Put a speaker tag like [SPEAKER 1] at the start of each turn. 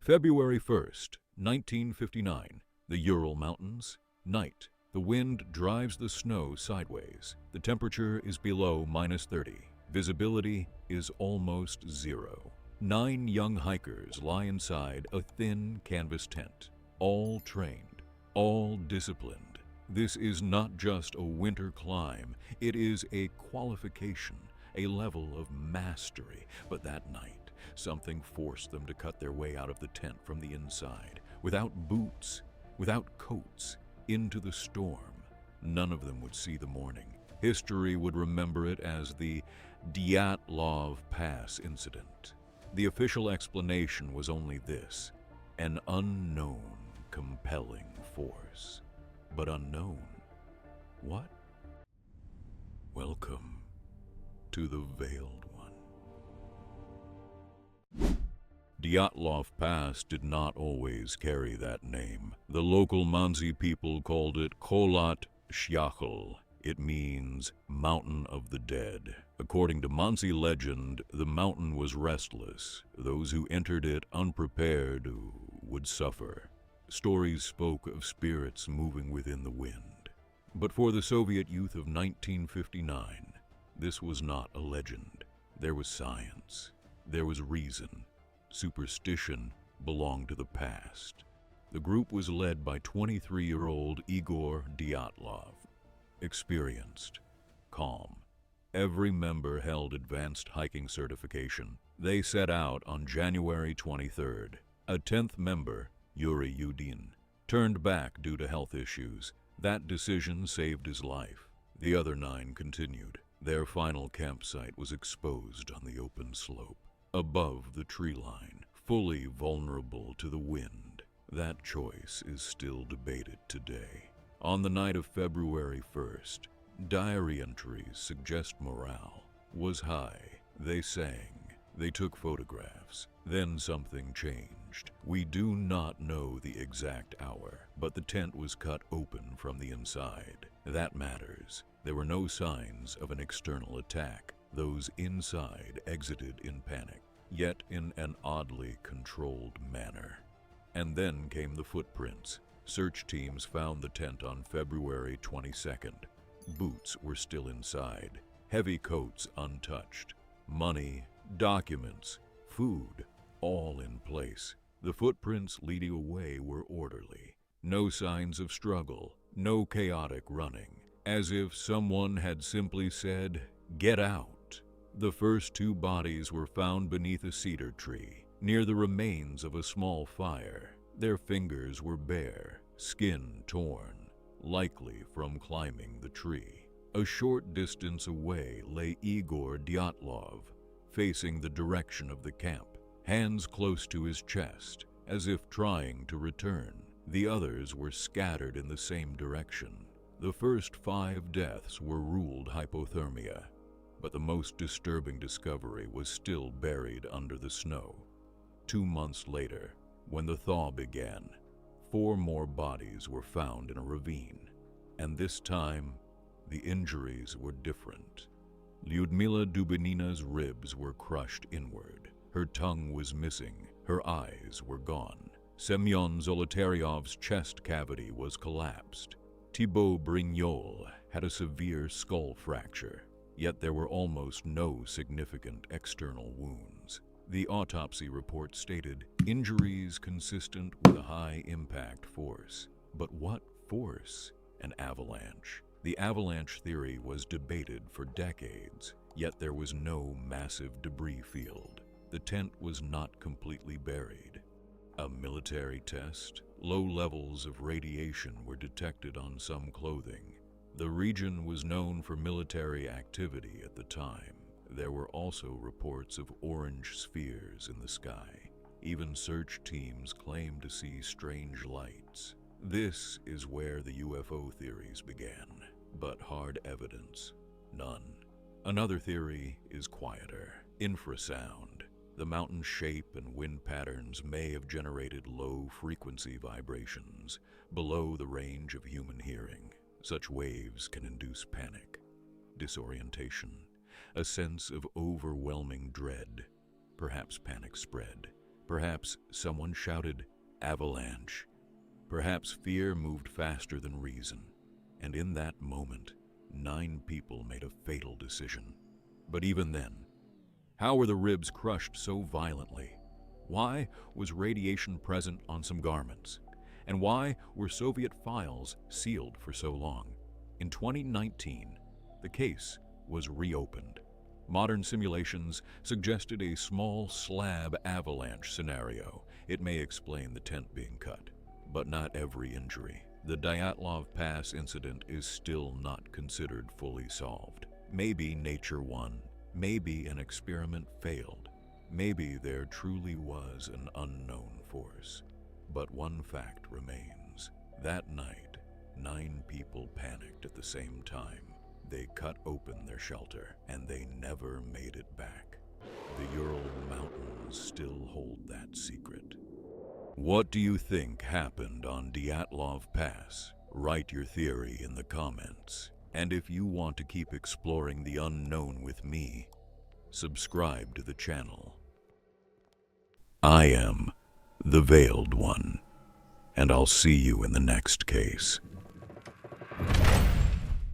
[SPEAKER 1] February 1st, 1959. The Ural Mountains. Night. The wind drives the snow sideways. The temperature is below -30. Visibility is almost zero. 9 young hikers lie inside a thin canvas tent, all trained, all disciplined. This is not just a winter climb, it is a qualification, a level of mastery. But that night, something forced them to cut their way out of the tent from the inside, without boots, without coats, into the storm. None of them would see the morning. History would remember it as the Dyatlov Pass incident. The official explanation was only this: an unknown, compelling force. But unknown, what? Welcome to the Veiled One. Dyatlov Pass did not always carry that name. The local Mansi people called it Kholat Syakhl. It means Mountain of the Dead. According to Mansi legend, the mountain was restless. Those who entered it unprepared would suffer. Stories spoke of spirits moving within the wind. But for the Soviet youth of 1959, this was not a legend. There was science. There was reason. Superstition belonged to the past. The group was led by 23-year-old Igor Dyatlov. Experienced, calm. Every member held advanced hiking certification. They set out on January 23rd. A 10th member, Yuri Yudin, turned back due to health issues. That decision saved his life. The other 9 continued. Their final campsite was exposed on the open slope, above the tree line, fully vulnerable to the wind. That choice is still debated today. On the night of February 1st, diary entries suggest morale was high. They sang, they took photographs. Then something changed. We do not know the exact hour, but the tent was cut open from the inside. That matters. There were no signs of an external attack. Those inside exited in panic, yet in an oddly controlled manner. And then came the footprints. Search teams found the tent on February 22nd. Boots were still inside, heavy coats untouched. Money, documents, food, all in place. The footprints leading away were orderly. No signs of struggle, no chaotic running. As if someone had simply said, "Get out." The first 2 bodies were found beneath a cedar tree, near the remains of a small fire. Their fingers were bare, skin torn, likely from climbing the tree. A short distance away lay Igor Dyatlov, facing the direction of the camp, hands close to his chest, as if trying to return. The others were scattered in the same direction. The first 5 deaths were ruled hypothermia, but the most disturbing discovery was still buried under the snow. 2 months later, when the thaw began, 4 more bodies were found in a ravine, and this time, the injuries were different. Lyudmila Dubinina's ribs were crushed inward. Her tongue was missing. Her eyes were gone. Semyon Zolotaryov's chest cavity was collapsed. Thibaut Brignol had a severe skull fracture, yet there were almost no significant external wounds. The autopsy report stated injuries consistent with a high-impact force. But what force? An avalanche. The avalanche theory was debated for decades, yet there was no massive debris field. The tent was not completely buried. A military test? Low levels of radiation were detected on some clothing. The region was known for military activity at the time. There were also reports of orange spheres in the sky. Even search teams claimed to see strange lights. This is where the UFO theories began, but hard evidence, none. Another theory is quieter: infrasound. The mountain shape and wind patterns may have generated low-frequency vibrations below the range of human hearing. Such waves can induce panic, disorientation, a sense of overwhelming dread. Perhaps panic spread, Perhaps someone shouted, "Avalanche." Perhaps fear moved faster than reason, and in that moment, 9 people made a fatal decision. But even then, how were the ribs crushed so violently? Why was radiation present on some garments? And why were Soviet files sealed for so long? In 2019, the case was reopened. Modern simulations suggested a small slab avalanche scenario. It may explain the tent being cut, but not every injury. The Dyatlov Pass incident is still not considered fully solved. Maybe nature won. Maybe an experiment failed. Maybe there truly was an unknown force. But one fact remains. That night, 9 people panicked at the same time. They cut open their shelter, and they never made it back. The Ural Mountains still hold that secret. What do you think happened on Dyatlov Pass? Write your theory in the comments. And if you want to keep exploring the unknown with me, subscribe to the channel. I am the Veiled One, and I'll see you in the next case.